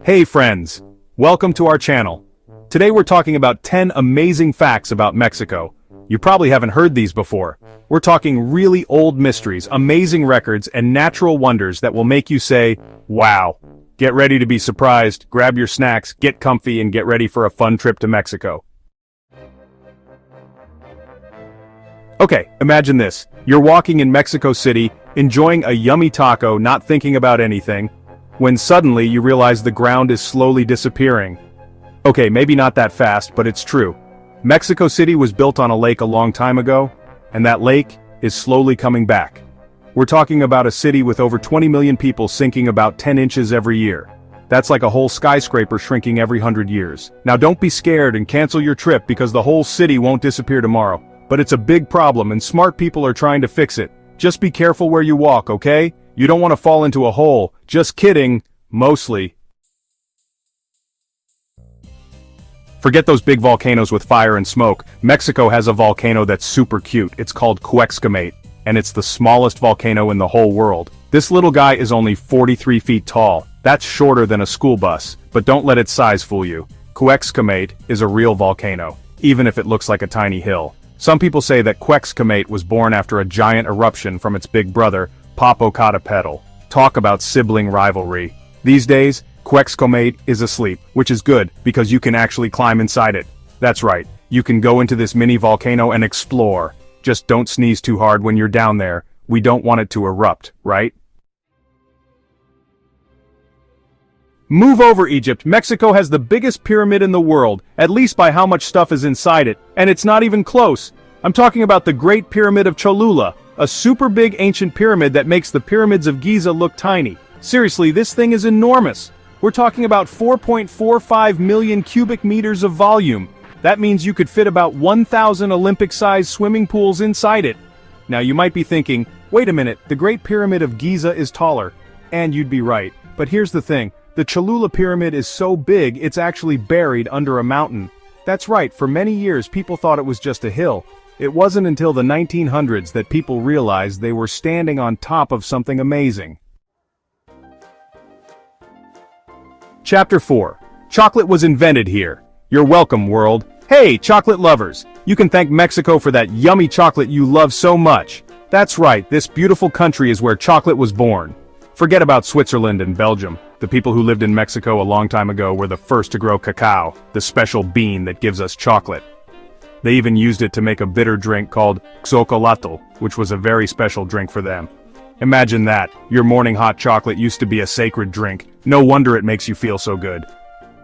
Hey friends! Welcome to our channel. Today we're talking about 10 amazing facts about Mexico. You probably haven't heard these before. We're talking really old mysteries, amazing records, and natural wonders that will make you say, wow. Get ready to be surprised, grab your snacks, get comfy, and get ready for a fun trip to Mexico. Okay, imagine this. You're walking in Mexico City, enjoying a yummy taco, not thinking about anything, when suddenly you realize the ground is slowly disappearing. Okay, maybe not that fast, but it's true. Mexico City was built on a lake a long time ago, and that lake is slowly coming back. We're talking about a city with over 20 million people sinking about 10 inches every year. That's like a whole skyscraper shrinking every 100 years. Now don't be scared and cancel your trip because the whole city won't disappear tomorrow. But it's a big problem and smart people are trying to fix it. Just be careful where you walk, okay? You don't want to fall into a hole. Just kidding. Mostly. Forget those big volcanoes with fire and smoke. Mexico has a volcano that's super cute. It's called Cuexcamate, and it's the smallest volcano in the whole world. This little guy is only 43 feet tall. That's shorter than a school bus, but don't let its size fool you. Cuexcamate is a real volcano, even if it looks like a tiny hill. Some people say that Cuexcamate was born after a giant eruption from its big brother, Popocatépetl. Talk about sibling rivalry. These days, Cuexcamate is asleep, which is good, because you can actually climb inside it. That's right, you can go into this mini volcano and explore. Just don't sneeze too hard when you're down there. We don't want it to erupt, right? Move over, Egypt. Mexico has the biggest pyramid in the world, at least by how much stuff is inside it, and it's not even close. I'm talking about the Great Pyramid of Cholula, a super big ancient pyramid that makes the pyramids of Giza look tiny. Seriously, this thing is enormous. We're talking about 4.45 million cubic meters of volume. That means you could fit about 1,000 Olympic-sized swimming pools inside it. Now you might be thinking, wait a minute, the Great Pyramid of Giza is taller. And you'd be right. But here's the thing, the Cholula Pyramid is so big it's actually buried under a mountain. That's right, for many years people thought it was just a hill. It wasn't until the 1900s that people realized they were standing on top of something amazing. Chapter 4. Chocolate was invented here. You're welcome, world. Hey, chocolate lovers! You can thank Mexico for that yummy chocolate you love so much. That's right, this beautiful country is where chocolate was born. Forget about Switzerland and Belgium. The people who lived in Mexico a long time ago were the first to grow cacao, the special bean that gives us chocolate. They even used it to make a bitter drink called xocolate, which was a very special drink for them. Imagine that, your morning hot chocolate used to be a sacred drink. No wonder it makes you feel so good.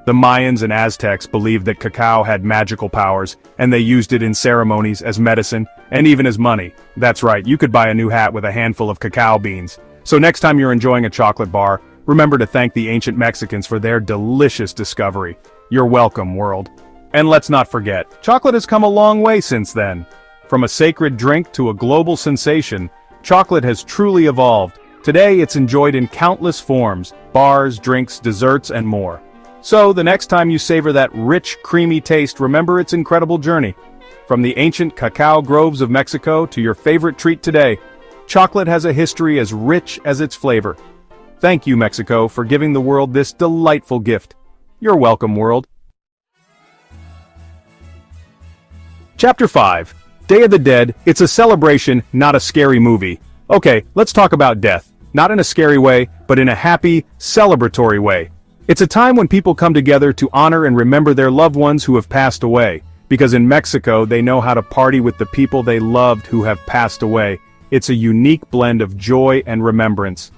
The Mayans and Aztecs believed that cacao had magical powers, and they used it in ceremonies, as medicine, and even as money. That's right, you could buy a new hat with a handful of cacao beans. So next time you're enjoying a chocolate bar, remember to thank the ancient Mexicans for their delicious discovery. You're welcome, world. And let's not forget, chocolate has come a long way since then. From a sacred drink to a global sensation, chocolate has truly evolved. Today it's enjoyed in countless forms, bars, drinks, desserts, and more. So, the next time you savor that rich, creamy taste, remember its incredible journey. From the ancient cacao groves of Mexico to your favorite treat today, chocolate has a history as rich as its flavor. Thank you, Mexico, for giving the world this delightful gift. You're welcome, world. Chapter 5. Day of the Dead. It's a celebration, not a scary movie. Okay, let's talk about death. Not in a scary way, but in a happy, celebratory way. It's a time when people come together to honor and remember their loved ones who have passed away. Because in Mexico, they know how to party with the people they loved who have passed away. It's a unique blend of joy and remembrance.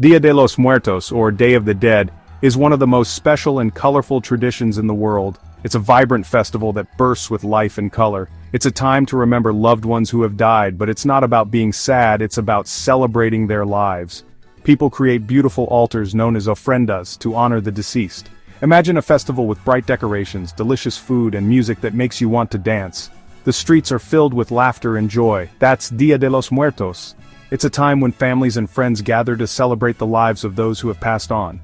Dia de los Muertos, or Day of the Dead, is one of the most special and colorful traditions in the world. It's a vibrant festival that bursts with life and color. It's a time to remember loved ones who have died, but it's not about being sad, it's about celebrating their lives. People create beautiful altars known as ofrendas to honor the deceased. Imagine a festival with bright decorations, delicious food, and music that makes you want to dance. The streets are filled with laughter and joy. That's Dia de los Muertos. It's a time when families and friends gather to celebrate the lives of those who have passed on.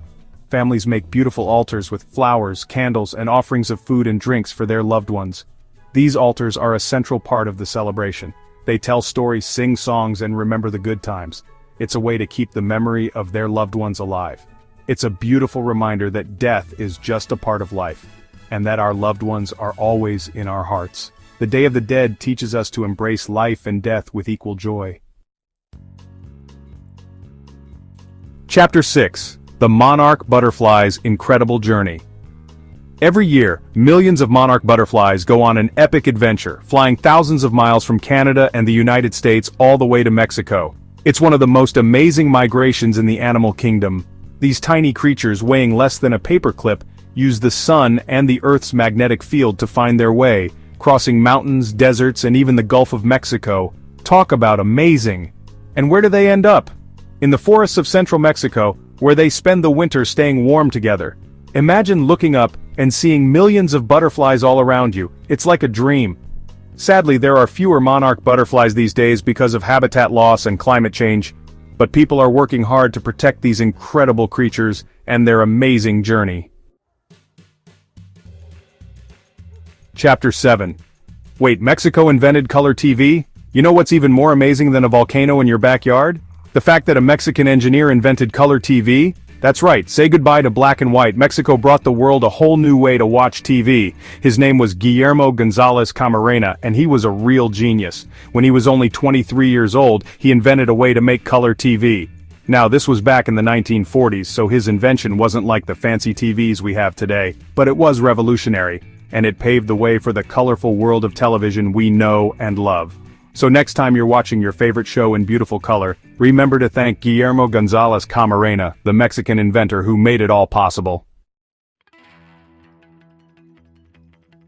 Families make beautiful altars with flowers, candles, and offerings of food and drinks for their loved ones. These altars are a central part of the celebration. They tell stories, sing songs, and remember the good times. It's a way to keep the memory of their loved ones alive. It's a beautiful reminder that death is just a part of life, and that our loved ones are always in our hearts. The Day of the Dead teaches us to embrace life and death with equal joy. Chapter 6. The Monarch Butterfly's Incredible Journey. Every year, millions of monarch butterflies go on an epic adventure, flying thousands of miles from Canada and the United States all the way to Mexico. It's one of the most amazing migrations in the animal kingdom. These tiny creatures, weighing less than a paperclip, use the sun and the Earth's magnetic field to find their way, crossing mountains, deserts, and even the Gulf of Mexico. Talk about amazing! And where do they end up? In the forests of central Mexico, where they spend the winter staying warm together. Imagine looking up and seeing millions of butterflies all around you. It's like a dream. Sadly, there are fewer monarch butterflies these days because of habitat loss and climate change, but people are working hard to protect these incredible creatures and their amazing journey. Chapter 7. Wait, Mexico invented color TV? You know what's even more amazing than a volcano in your backyard? The fact that a Mexican engineer invented color TV? That's right, say goodbye to black and white. Mexico brought the world a whole new way to watch TV. His name was Guillermo González Camarena, and he was a real genius. When he was only 23 years old, he invented a way to make color TV. Now, this was back in the 1940s, so his invention wasn't like the fancy TVs we have today, but it was revolutionary, and it paved the way for the colorful world of television we know and love. So next time you're watching your favorite show in beautiful color, remember to thank Guillermo González Camarena, the Mexican inventor who made it all possible.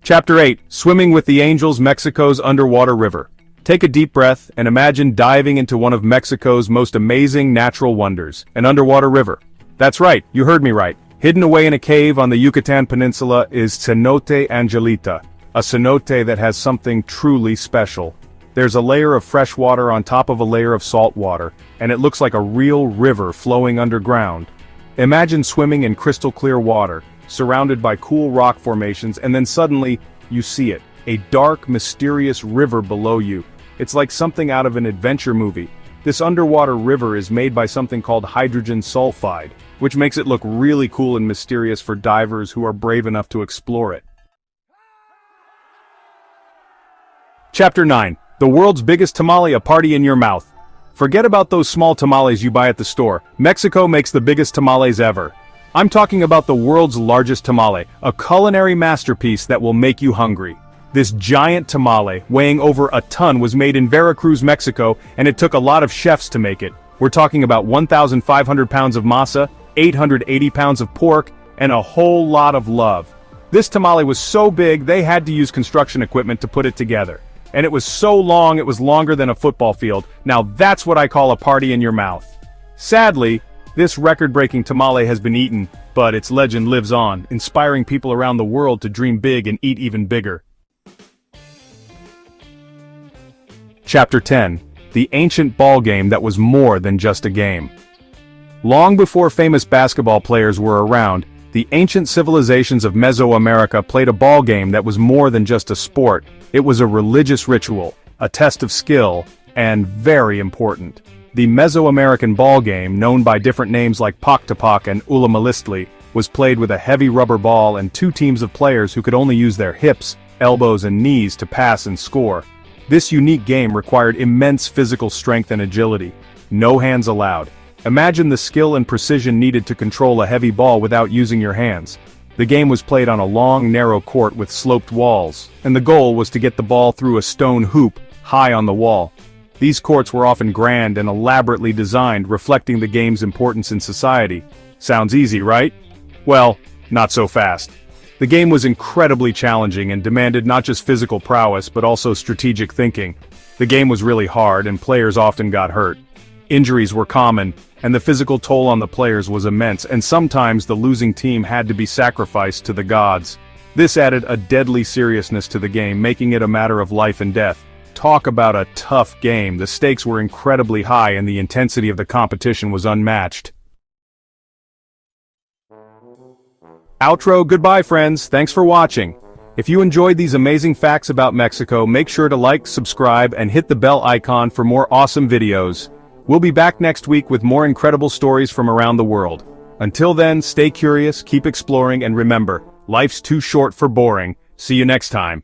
Chapter 8. Swimming with the Angels, Mexico's Underwater River. Take a deep breath and imagine diving into one of Mexico's most amazing natural wonders, an underwater river. That's right, you heard me right. Hidden away in a cave on the Yucatan Peninsula is Cenote Angelita, a cenote that has something truly special. There's a layer of fresh water on top of a layer of salt water, and it looks like a real river flowing underground. Imagine swimming in crystal clear water, surrounded by cool rock formations, and then suddenly, you see it, a dark, mysterious river below you. It's like something out of an adventure movie. This underwater river is made by something called hydrogen sulfide, which makes it look really cool and mysterious for divers who are brave enough to explore it. Chapter 9. The world's biggest tamale, a party in your mouth. Forget about those small tamales you buy at the store. Mexico makes the biggest tamales ever. I'm talking about the world's largest tamale, a culinary masterpiece that will make you hungry. This giant tamale, weighing over a ton, was made in Veracruz, Mexico, and it took a lot of chefs to make it. We're talking about 1,500 pounds of masa, 880 pounds of pork, and a whole lot of love. This tamale was so big they had to use construction equipment to put it together. And it was so long it was longer than a football field. Now that's what I call a party in your mouth. Sadly, this record-breaking tamale has been eaten, but its legend lives on, inspiring people around the world to dream big and eat even bigger. Chapter 10. The ancient ball game that was more than just a game. Long before famous basketball players were around, the ancient civilizations of Mesoamerica played a ball game that was more than just a sport. It was a religious ritual, a test of skill, and very important. The Mesoamerican ball game, known by different names like Poctapoc and Ullamalistli, was played with a heavy rubber ball and two teams of players who could only use their hips, elbows, and knees to pass and score. This unique game required immense physical strength and agility. No hands allowed. Imagine the skill and precision needed to control a heavy ball without using your hands. The game was played on a long, narrow court with sloped walls, and the goal was to get the ball through a stone hoop high on the wall. These courts were often grand and elaborately designed, reflecting the game's importance in society. Sounds easy, right? Well, not so fast. The game was incredibly challenging and demanded not just physical prowess but also strategic thinking. The game was really hard and players often got hurt. Injuries were common, and the physical toll on the players was immense, and sometimes the losing team had to be sacrificed to the gods. This added a deadly seriousness to the game, making it a matter of life and death. Talk about a tough game. The stakes were incredibly high and the intensity of the competition was unmatched. Outro. Goodbye friends, thanks for watching. If you enjoyed these amazing facts about Mexico, make sure to like, subscribe, and hit the bell icon for more awesome videos. We'll be back next week with more incredible stories from around the world. Until then, stay curious, keep exploring, and remember, life's too short for boring. See you next time.